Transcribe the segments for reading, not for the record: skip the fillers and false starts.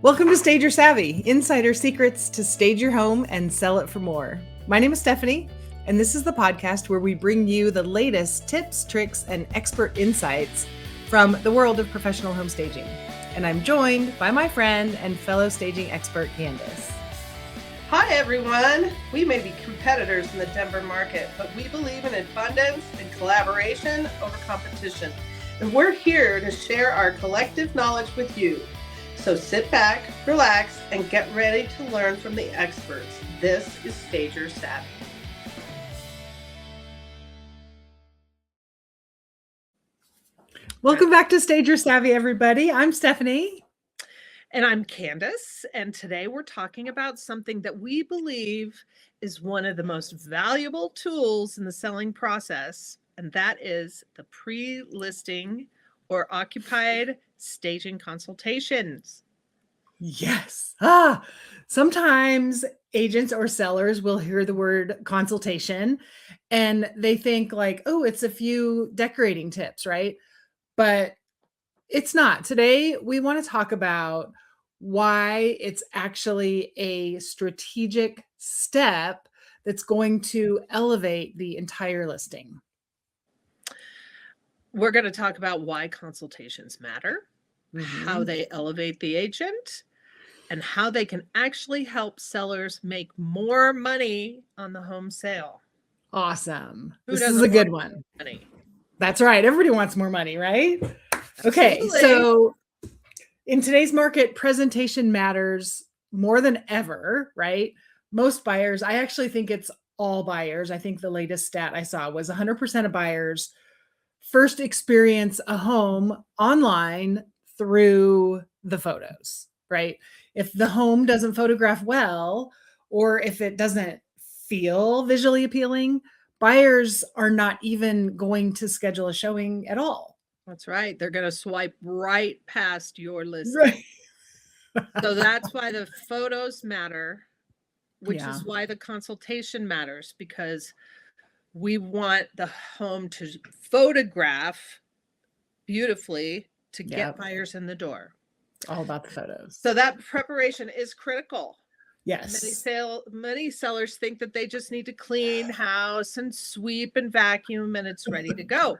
Welcome to Stage Your Savvy, insider secrets to stage your home and sell it for more. My name is Stephanie, and this is the podcast where we bring you the latest tips, tricks, and expert insights from the world of professional home staging. And I'm joined by my friend and fellow staging expert, Kandice. Hi, everyone. We may be competitors in the Denver market, but we believe in abundance and collaboration over competition. And we're here to share our collective knowledge with you. So sit back, relax, and get ready to learn from the experts. This is Stage Your Savvy. Welcome back to Stage Your Savvy, everybody. I'm Stephanie. And I'm Kandice, and today we're talking about something that we believe is one of the most valuable tools in the selling process, and that is the pre-listing or occupied staging consultations. Yes. Sometimes agents or sellers will hear the word consultation and they think like, oh, it's a few decorating tips, right? But it's not. Today, we want to talk about why it's actually a strategic step that's going to elevate the entire listing. We're going to talk about why consultations matter, how they elevate the agent, and how they can actually help sellers make more money on the home sale. Awesome. This is a good one. Money? That's right. Everybody wants more money, right? Okay. Absolutely. So in today's market, presentation matters more than ever, right? Most buyers, I actually think it's all buyers. I think the latest stat I saw was 100% of buyers first experience a home online through the photos, right? If the home doesn't photograph well, or if it doesn't feel visually appealing, buyers are not even going to schedule a showing at all. That's right. They're going to swipe right past your listing. Right. So that's why the photos matter, which is why the consultation matters, because we want the home to photograph beautifully to get buyers in the door. It's all about the photos. So that preparation is critical. Yes. Many sellers think that they just need to clean house and sweep and vacuum and it's ready to go.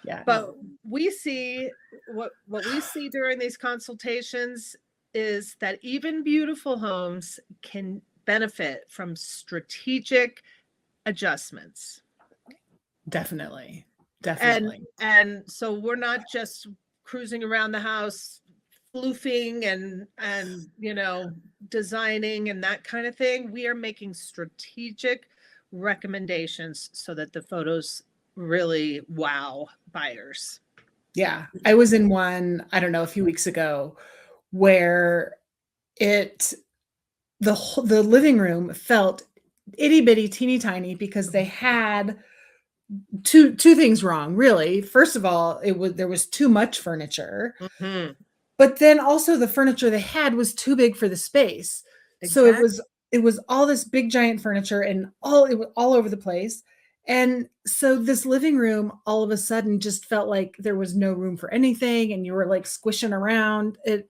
Yeah. But we see what we see during these consultations is that even beautiful homes can benefit from strategic adjustments. Definitely. And so we're not just cruising around the house floofing and designing and that kind of thing. We are making strategic recommendations so that the photos really wow buyers. Yeah. I was in one, I don't know, a few weeks ago where the living room felt itty bitty teeny tiny because they had two things wrong, really. First of all, there was too much furniture. Mm-hmm. But then also the furniture they had was too big for the space. Exactly. So it was all this big giant furniture and it was all over the place. And so this living room all of a sudden just felt like there was no room for anything and you were like squishing around it.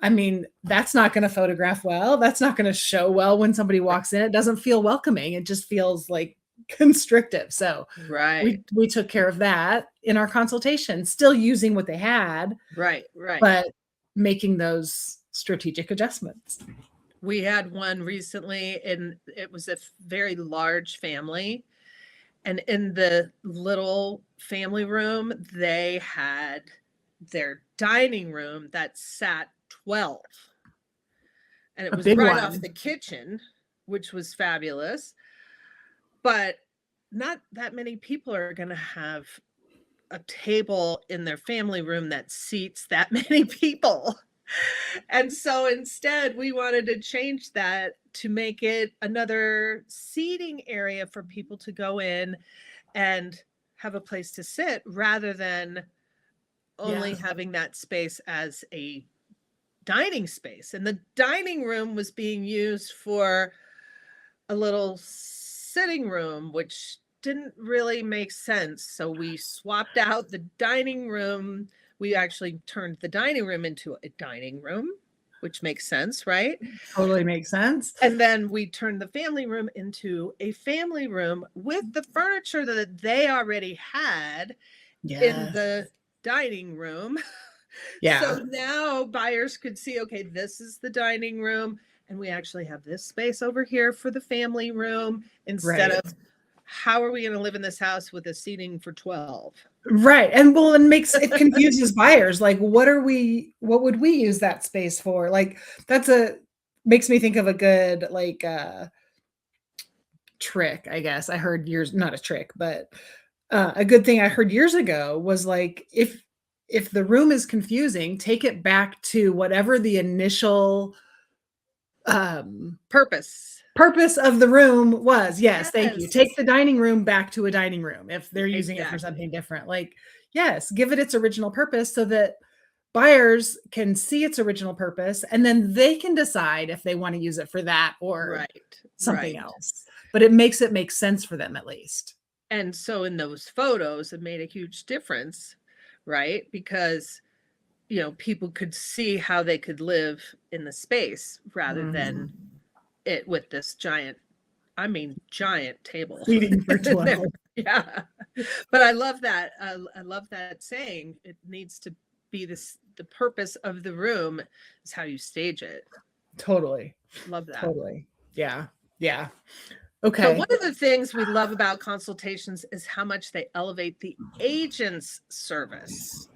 I mean, that's not going to photograph well. That's not going to show well when somebody walks in. It doesn't feel welcoming. It just feels like constrictive. So we took care of that in our consultation, still using what they had. Right. But making those strategic adjustments. We had one recently and it was a very large family. And in the little family room, they had their dining room that sat 12. And it was right off the kitchen, which was fabulous. But not that many people are going to have a table in their family room that seats that many people. And so instead, we wanted to change that to make it another seating area for people to go in and have a place to sit rather than only having that space as a dining space. And the dining room was being used for a little sitting room, which didn't really make sense. So we swapped out the dining room. We actually turned the dining room into a dining room. which makes sense, right? Totally makes sense. And then we turn the family room into a family room with the furniture that they already had in the dining room. Yeah. So now buyers could see, okay, this is the dining room, and we actually have this space over here for the family room instead of how are we going to live in this house with a seating for 12? Right. And well, it confuses buyers. Like, what would we use that space for? Like, makes me think of a good, like, trick, I guess. I heard not a trick, but a good thing I heard years ago was like, if the room is confusing, take it back to whatever the initial purpose of the room was. Yes, thank you. Take the dining room back to a dining room if they're using it for something different. Like, yes, give it its original purpose so that buyers can see its original purpose, and then they can decide if they want to use it for that or something else. But it makes it make sense for them at least. And so in those photos, it made a huge difference, right? Because people could see how they could live in the space rather than it with this giant table. Seating for 12. Yeah. But I love that. I love that saying. It needs to be the purpose of the room is how you stage it. Totally. Love that. Totally. Yeah. Yeah. Okay. So one of the things we love about consultations is how much they elevate the agent's service.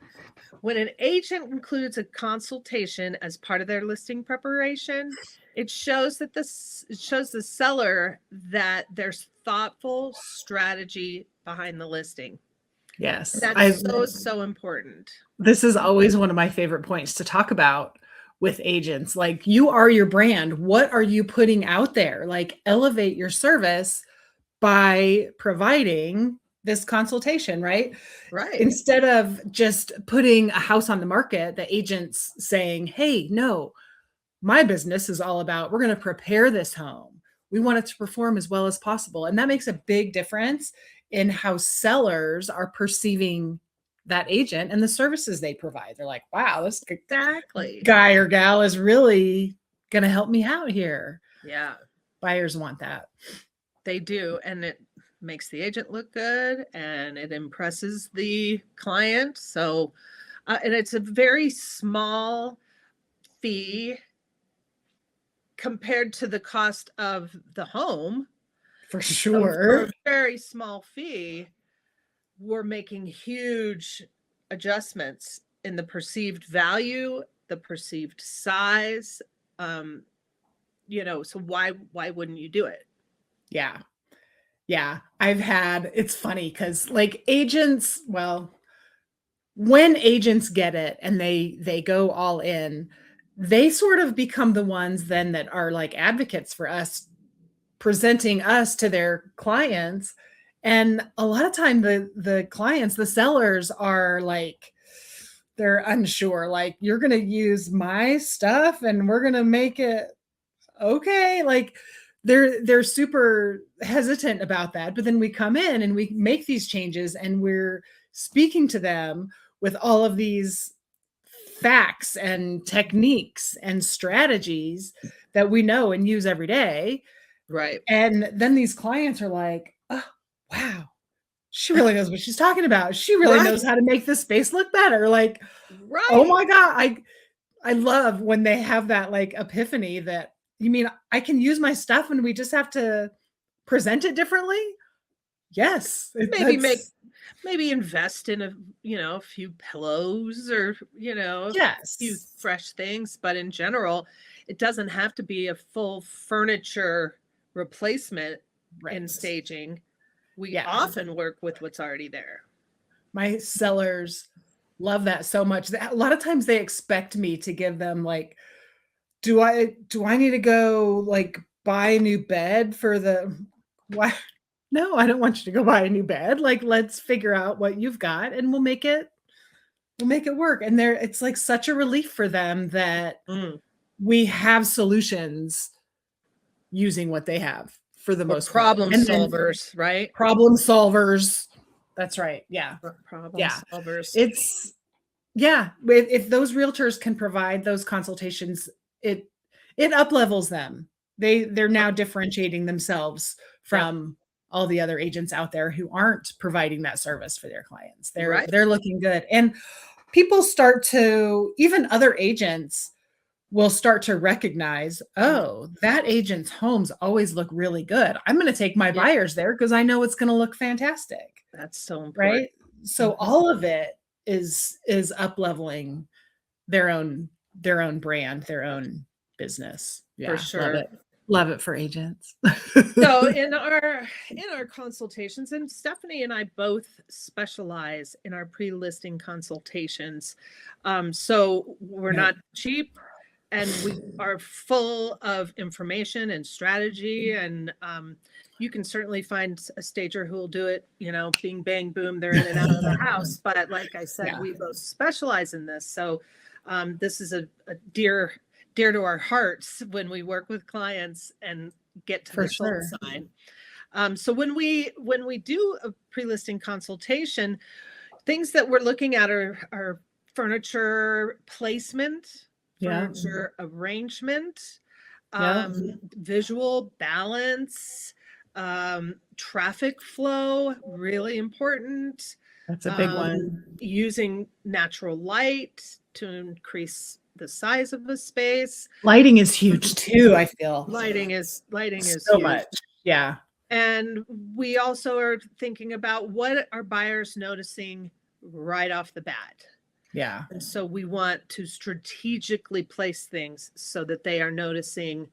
When an agent includes a consultation as part of their listing preparation, it shows the seller that there's thoughtful strategy behind the listing. Yes. That's so important. This is always one of my favorite points to talk about with agents. Like, you are your brand. What are you putting out there? Like, elevate your service by providing this consultation, right? Right. Instead of just putting a house on the market, the agent's saying, hey, no, my business is all about, we're going to prepare this home. We want it to perform as well as possible. And that makes a big difference in how sellers are perceiving that agent and the services they provide. They're like, wow, this guy or gal is really going to help me out here. Yeah. Buyers want that. They do. And it makes the agent look good and it impresses the client. So, and it's a very small fee compared to the cost of the home. For sure. For a very small fee, we're making huge adjustments in the perceived value, the perceived size. So why wouldn't you do it? Yeah. Yeah. It's funny because like agents, well, when agents get it and they go all in, they sort of become the ones then that are like advocates for us, presenting us to their clients. And a lot of time the clients, the sellers are like, they're unsure, like, you're going to use my stuff and we're going to make it okay. Like, they're super hesitant about that. But then we come in and we make these changes and we're speaking to them with all of these facts and techniques and strategies that we know and use every day. Right. And then these clients are like, oh, wow, she really knows what she's talking about. She really knows how to make this space look better. Like, oh my God. I love when they have that like epiphany that, you mean I can use my stuff and we just have to present it differently? Yes. Maybe invest in a few pillows or, a few fresh things. But in general, it doesn't have to be a full furniture replacement in staging. We often work with what's already there. My sellers love that so much. A lot of times they expect me to give them like, do I need to go like buy a new bed for why? No, I don't want you to go buy a new bed. Like, let's figure out what you've got and we'll make it work. And it's like such a relief for them that we have solutions using what they have for the most problem solvers, right? Problem solvers. That's right. Yeah. Problem solvers. If those realtors can provide those consultations it up levels them. They're now differentiating themselves from all the other agents out there who aren't providing that service for their clients. They're looking good. And people start to, even other agents will start to recognize, oh, that agent's homes always look really good. I'm going to take my buyers there because I know it's going to look fantastic. That's so important. Right? So all of it is up leveling their own brand, their own business. Yeah, for sure. Love it for agents. So in our consultations, and Stephanie and I both specialize in our pre-listing consultations. So we're not cheap, and we are full of information and strategy. And you can certainly find a stager who will do it, bing, bang, boom, they're in and out of the house. But like I said, we both specialize in this. So this is a dear to our hearts when we work with clients and get to the soul side. So when we do a pre-listing consultation, things that we're looking at are furniture placement, furniture arrangement, visual balance, traffic flow, really important. That's a big one. Using natural light to increase the size of a space. Lighting is huge too, I feel. Lighting is so huge. Much. Yeah. And we also are thinking about what are buyers noticing right off the bat. Yeah. And so we want to strategically place things so that they are noticing,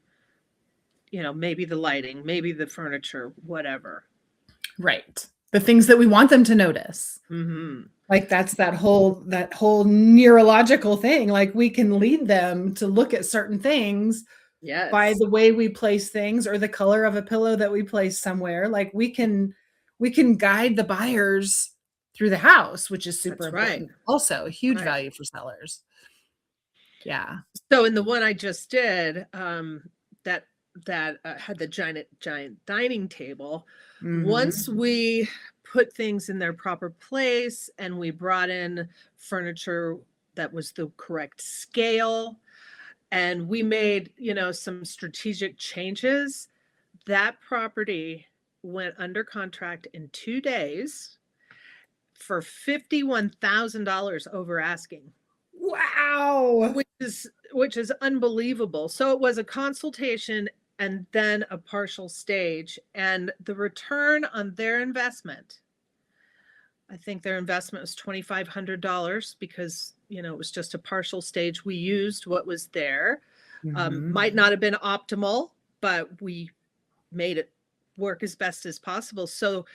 maybe the lighting, maybe the furniture, whatever. Right. The things that we want them to notice. Mm-hmm. Like that's that whole neurological thing. Like we can lead them to look at certain things by the way we place things or the color of a pillow that we place somewhere. Like we can guide the buyers through the house, which is super important. Also a huge value for sellers. Yeah. So in the one I just did, that had the giant dining table. Once we put things in their proper place and we brought in furniture that was the correct scale and we made, some strategic changes, that property went under contract in 2 days for $51,000 over asking. Wow. Which is unbelievable. So it was a consultation and then a partial stage, and the return on their investment, I think their investment was $2,500 because, it was just a partial stage. We used what was there. Might not have been optimal, but we made it work as best as possible. So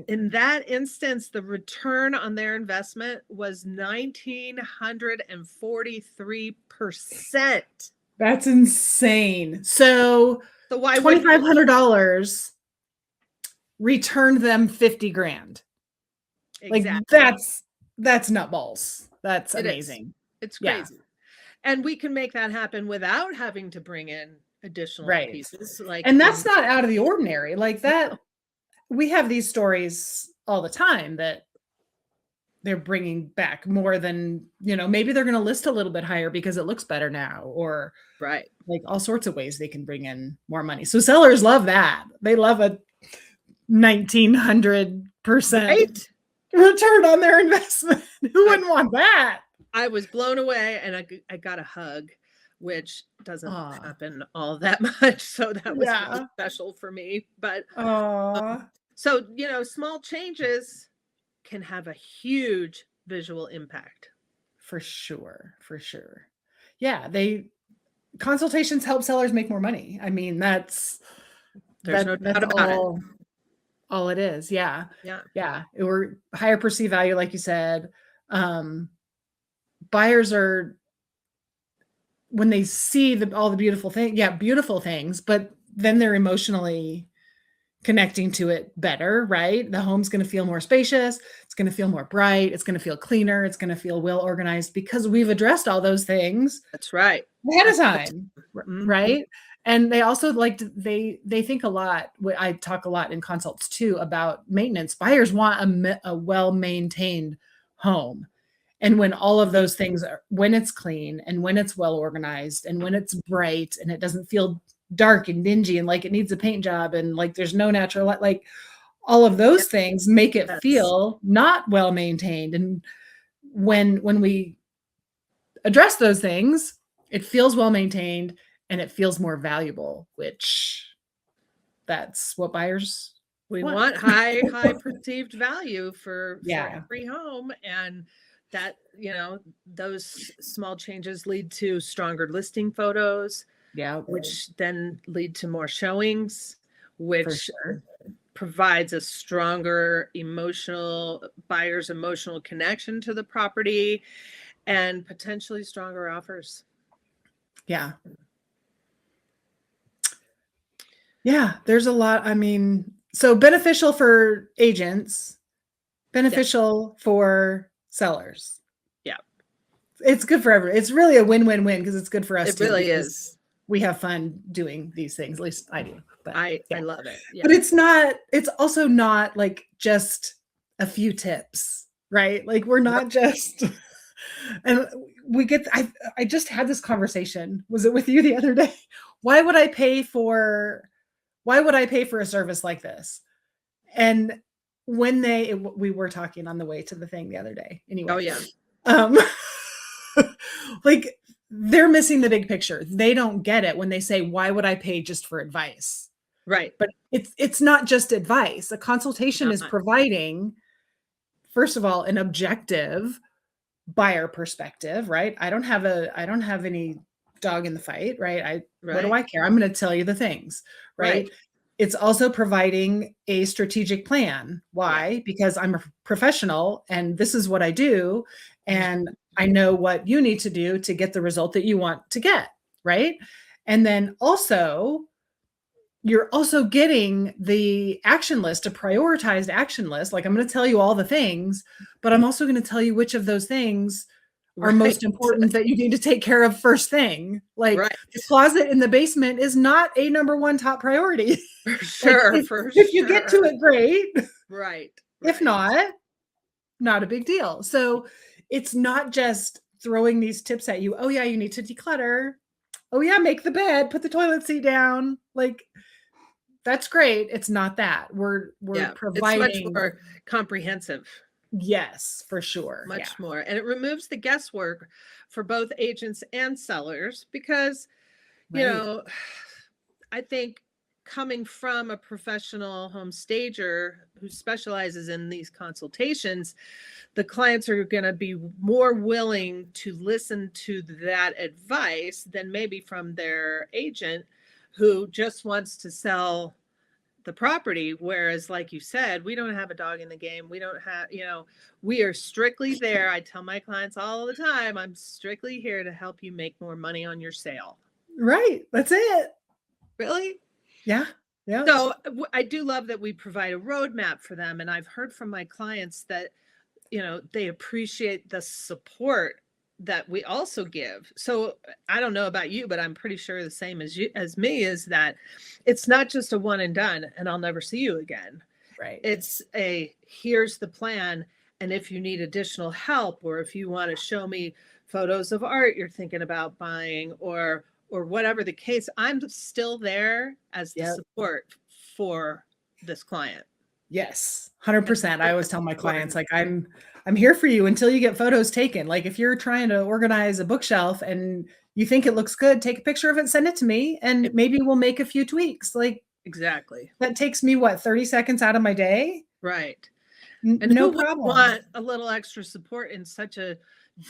in that instance, the return on their investment was 1,943%. That's insane. So why $2,500 returned them $50,000. Exactly. Like that's nutballs. That's amazing. It's crazy. And we can make that happen without having to bring in additional pieces. And that's not out of the ordinary. Like that, we have these stories all the time that they're bringing back more than, maybe they're going to list a little bit higher because it looks better now, or like all sorts of ways they can bring in more money. So sellers love that. They love a 1,900% return on their investment. Who wouldn't want that? I was blown away and I got a hug, which doesn't happen all that much. So that was really special for me. But so, small changes can have a huge visual impact. For sure. Yeah. Consultations help sellers make more money. I mean, there's no doubt about it. All it is. Yeah. Or higher perceived value, like you said. Buyers are, when they see all the beautiful things, but then they're emotionally connecting to it better, right? The home's going to feel more spacious. It's going to feel more bright. It's going to feel cleaner. It's going to feel well organized because we've addressed all those things. That's right. Ahead of time, right? And they also they think a lot. I talk a lot in consults too about maintenance. Buyers want a well-maintained home. And when all of those things are, when it's clean and when it's well organized and when it's bright and it doesn't feel dark and dingy and like it needs a paint job and like there's no natural light, like all of those things make it feel not well maintained. And when we address those things, it feels well maintained and it feels more valuable, which that's what buyers want. high perceived value for every home. And that, those small changes lead to stronger listing photos, which then lead to more showings, which provides a stronger buyer's emotional connection to the property and potentially stronger offers. Yeah. Yeah, there's a lot. I mean, so beneficial for agents, beneficial for sellers. Yeah. It's good for everyone. It's really a win-win-win because it's good for us. It really is. We have fun doing these things. At least I do. But I love it. Yeah. But it's also not like just a few tips, right? Like we're not just, and we get, I just had this conversation. Was it with you the other day? Why would I pay for a service like this? And when we were talking on the way to the thing the other day. Anyway. Oh yeah. Like they're missing the big picture. They don't get it when they say, why would I pay just for advice? Right. But it's not just advice. A consultation is providing, first of all, an objective buyer perspective, right? I don't have any dog in the fight, right? What do I care? I'm going to tell you the things, right? It's also providing a strategic plan. Why? Because I'm a professional and this is what I do. And I know what you need to do to get the result that you want to get, right? And then also, you're also getting the action list, a prioritized action list. Like I'm going to tell you all the things, but I'm also going to tell you which of those things are most important that you need to take care of first thing. Like the closet in the basement is not a number one top priority. For sure. If you get to it, great. Right. If not a big deal. So it's not just throwing these tips at you. Oh yeah, you need to declutter. Oh yeah, make the bed, put the toilet seat down. Like that's great. It's not that. We're providing. It's much more comprehensive. Yes, for sure. Much more. And it removes the guesswork for both agents and sellers because, I think coming from a professional home stager who specializes in these consultations, the clients are going to be more willing to listen to that advice than maybe from their agent who just wants to sell the property. Whereas, like you said, we don't have a dog in the game. We don't have, we are strictly there. I tell my clients all the time, I'm strictly here to help you make more money on your sale. Right. That's it. Really? Yeah. Yeah. So I do love that we provide a roadmap for them. And I've heard from my clients that, they appreciate the support that we also give. So I don't know about you, but I'm pretty sure the same as me is that it's not just a one and done and I'll never see you again. Right. It's here's the plan. And if you need additional help, or if you want to show me photos of art you're thinking about buying or whatever the case, I'm still there as the support for this client. Yes, 100%. I always tell my clients, like, I'm here for you until you get photos taken. Like if you're trying to organize a bookshelf and you think it looks good, take a picture of it, send it to me, and maybe we'll make a few tweaks. Like exactly. That takes me 30 seconds out of my day. Right. And no problem. Want a little extra support in such a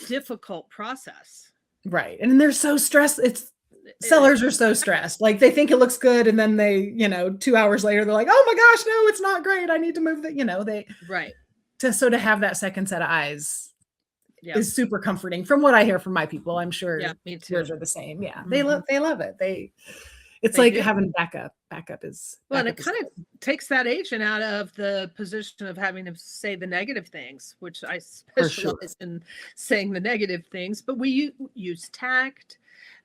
difficult process. Right. And they're so stressed. Sellers are so stressed. Like they think it looks good. And then they, 2 hours later, they're like, oh my gosh, no, it's not great. I need to move that, right. To have that second set of eyes is super comforting from what I hear from my people. I'm sure me too. yours are the same. Yeah. Mm-hmm. They love it. It's like having backup. Backup is. Well, and it kind of takes that agent out of the position of having to say the negative things, which I specialize in saying the negative things, but we use tact.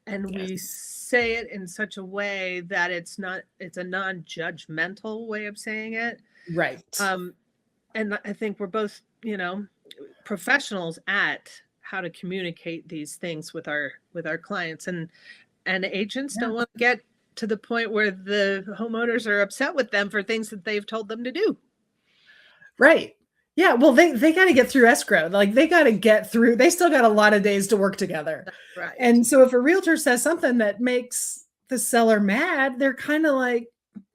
And we say it in such a way that it's a non-judgmental way of saying it. Right. And I think we're both, professionals at how to communicate these things with our clients, and agents don't want to get to the point where the homeowners are upset with them for things that they've told them to do. Right. Yeah. Well, they got to get through escrow. Like they got to get through, they still got a lot of days to work together. Right. And so if a realtor says something that makes the seller mad, they're kind of like,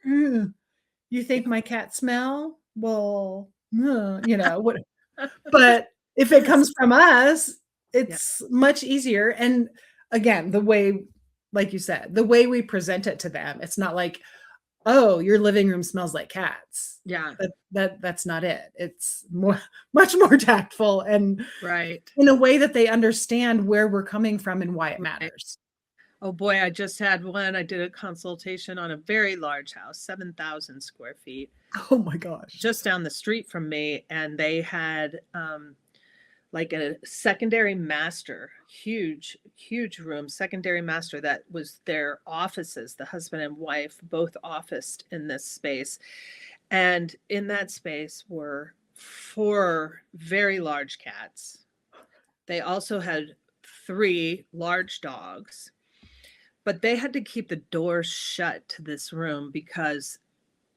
you think my cat smell? Well, what? But if it comes from us, it's much easier. And again, the way, like you said, the way we present it to them, it's not like, oh, your living room smells like cats. Yeah. That's not it. It's much more tactful and in a way that they understand where we're coming from and why it matters. Oh boy, I just had one. I did a consultation on a very large house, 7,000 square feet. Oh my gosh. Just down the street from me. And they had like a secondary master, huge room, secondary master that was their offices. The husband and wife both officed in this space. And in that space were 4 very large cats. They also had 3 large dogs. But they had to keep the door shut to this room because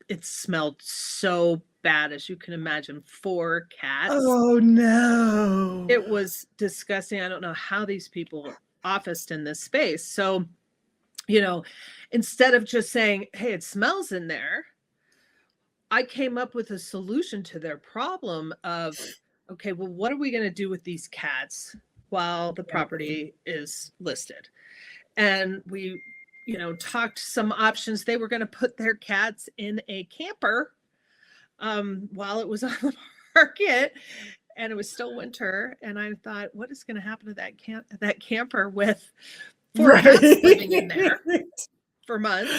it smelled so bad, as you can imagine. 4 cats. Oh no. It was disgusting. I don't know how these people officed in this space. So, instead of just saying, hey, it smells in there, I came up with a solution to their problem of, okay, well, what are we going to do with these cats while the property is listed? And we, talked some options. They were going to put their cats in a camper while it was on the market, and it was still winter. And I thought, what is going to happen to that camper with 4 cats living in there for months?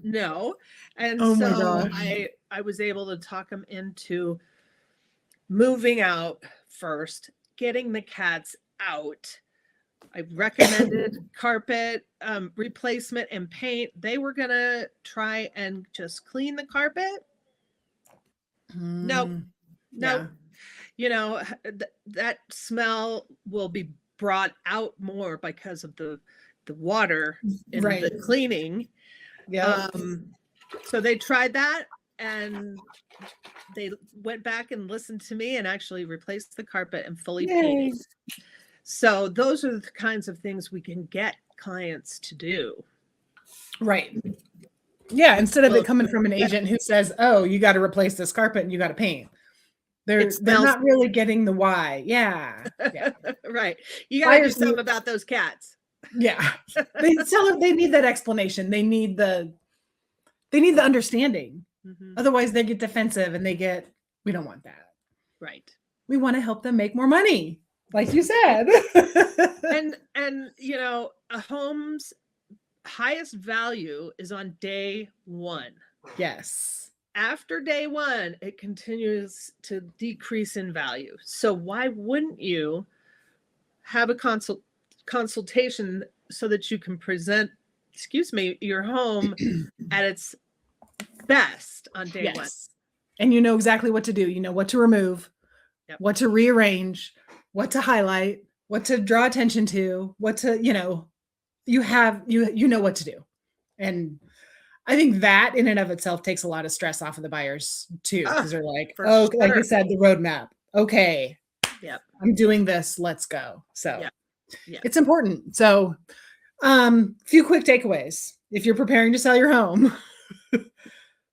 No. And I was able to talk them into moving out first, getting the cats out. I recommended carpet replacement and paint. They were going to try and just clean the carpet. Nope. That smell will be brought out more because of the water in the cleaning. Yeah. So they tried that, and they went back and listened to me and actually replaced the carpet and fully painted. So those are the kinds of things we can get clients to do. Right. Yeah. Instead of it coming from an agent who says, oh, you got to replace this carpet and you got to paint. They're not really getting the why. Yeah. Right. You got to do something about those cats. Yeah. They need that explanation. They need the understanding. Mm-hmm. Otherwise they get defensive and we don't want that. Right. We want to help them make more money. Like you said. and a home's highest value is on day 1. Yes. After day 1, it continues to decrease in value. So why wouldn't you have a consultation so that you can present, your home at its best on day 1? And you know exactly what to do. You know what to remove, what to rearrange, what to highlight, what to draw attention to, what to, you know what to do. And I think that in and of itself takes a lot of stress off of the buyers too. Because they're like, like I said, the roadmap. Okay. Yep. I'm doing this. Let's go. So it's important. So few quick takeaways. If you're preparing to sell your home,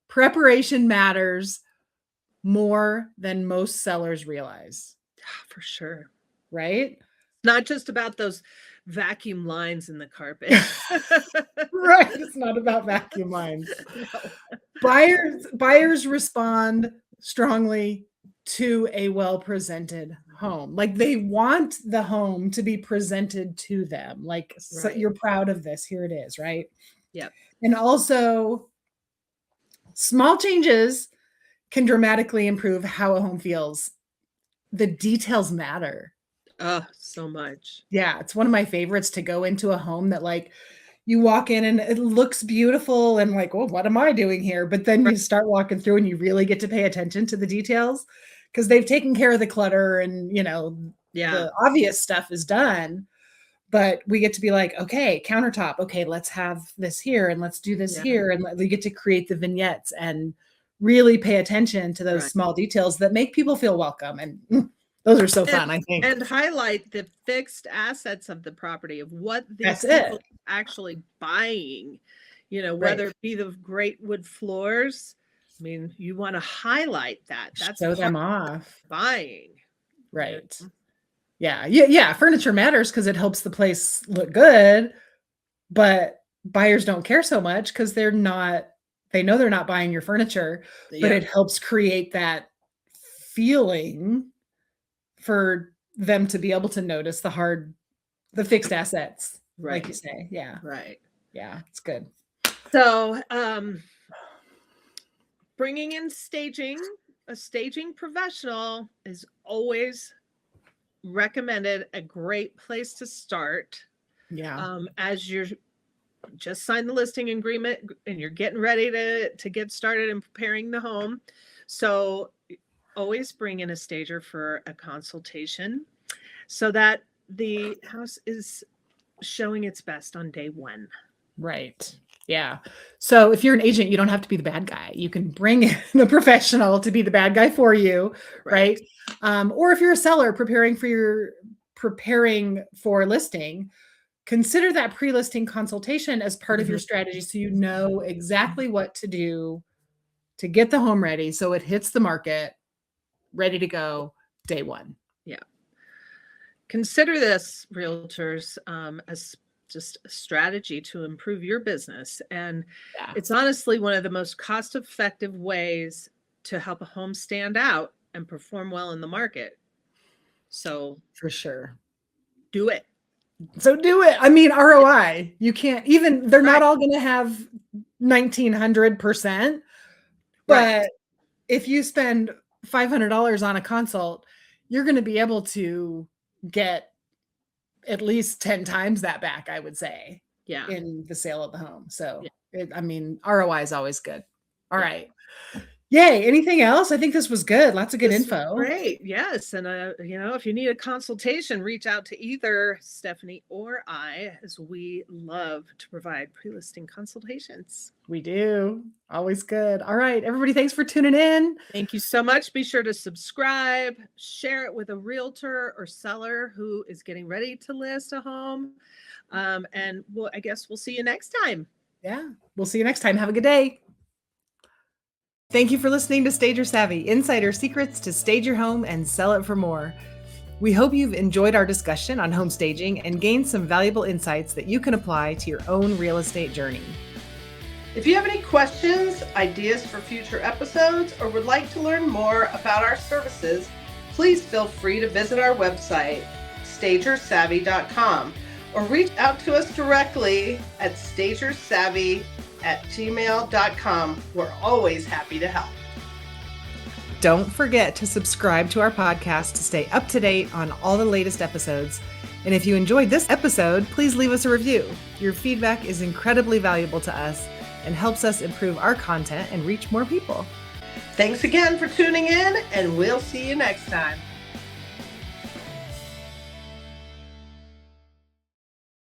preparation matters more than most sellers realize. For sure. Right? Not just about those vacuum lines in the carpet. Right. It's not about vacuum lines. No. Buyers respond strongly to a well-presented home. Like they want the home to be presented to them. Like so you're proud of this. Here it is, right? Yep. And also small changes can dramatically improve how a home feels. The details matter. Oh, so much. Yeah. It's one of my favorites to go into a home that like you walk in and it looks beautiful and like, well, what am I doing here? But then you start walking through and you really get to pay attention to the details because they've taken care of the clutter and, the obvious stuff is done. But we get to be like, okay, countertop. Okay, let's have this here and let's do this here. And we get to create the vignettes and really pay attention to those small details that make people feel welcome. And those are so fun, I think. And highlight the fixed assets of the property, of what these people are actually buying, whether it be the great wood floors. I mean, you want to highlight that. That's show them off. Buying. Right. Yeah. Furniture matters because it helps the place look good, but buyers don't care so much because they know they're not buying your furniture, but it helps create that feeling for them to be able to notice the fixed assets, like you say. Yeah. Right. Yeah, it's good. So, bringing in a staging professional is always recommended, a great place to start. Yeah. As you're just signed the listing agreement and you're getting ready to get started in preparing the home. So always bring in a stager for a consultation so that the house is showing its best on day one. Right. Yeah. So if you're an agent, you don't have to be the bad guy. You can bring in a professional to be the bad guy for you. Right. Or if you're a seller preparing for listing, consider that pre-listing consultation as part of your strategy. So you know exactly what to do to get the home ready. So it hits the market ready to go day one. Yeah. Consider this, realtors, as just a strategy to improve your business. And it's honestly one of the most cost-effective ways to help a home stand out and perform well in the market. So for sure, do it. So do it. I mean, ROI, you can't even, they're not all going to have 1900%, but if you spend $500 on a consult, you're going to be able to get at least 10 times that back, I would say, in the sale of the home. So, ROI is always good. All right. Yay. Anything else? I think this was good. Lots of good info. Great. Yes. And, if you need a consultation, reach out to either Stephanie or I, as we love to provide pre-listing consultations. We do. Always good. All right, everybody. Thanks for tuning in. Thank you so much. Be sure to subscribe, share it with a realtor or seller who is getting ready to list a home. And I guess we'll see you next time. Yeah. We'll see you next time. Have a good day. Thank you for listening to Stager Savvy, insider secrets to stage your home and sell it for more. We hope you've enjoyed our discussion on home staging and gained some valuable insights that you can apply to your own real estate journey. If you have any questions, ideas for future episodes, or would like to learn more about our services, please feel free to visit our website, stagersavvy.com, or reach out to us directly at stagersavvy@gmail.com. We're always happy to help. Don't forget to subscribe to our podcast to stay up to date on all the latest episodes. And if you enjoyed this episode, please leave us a review. Your feedback is incredibly valuable to us and helps us improve our content and reach more people. Thanks again for tuning in, and we'll see you next time.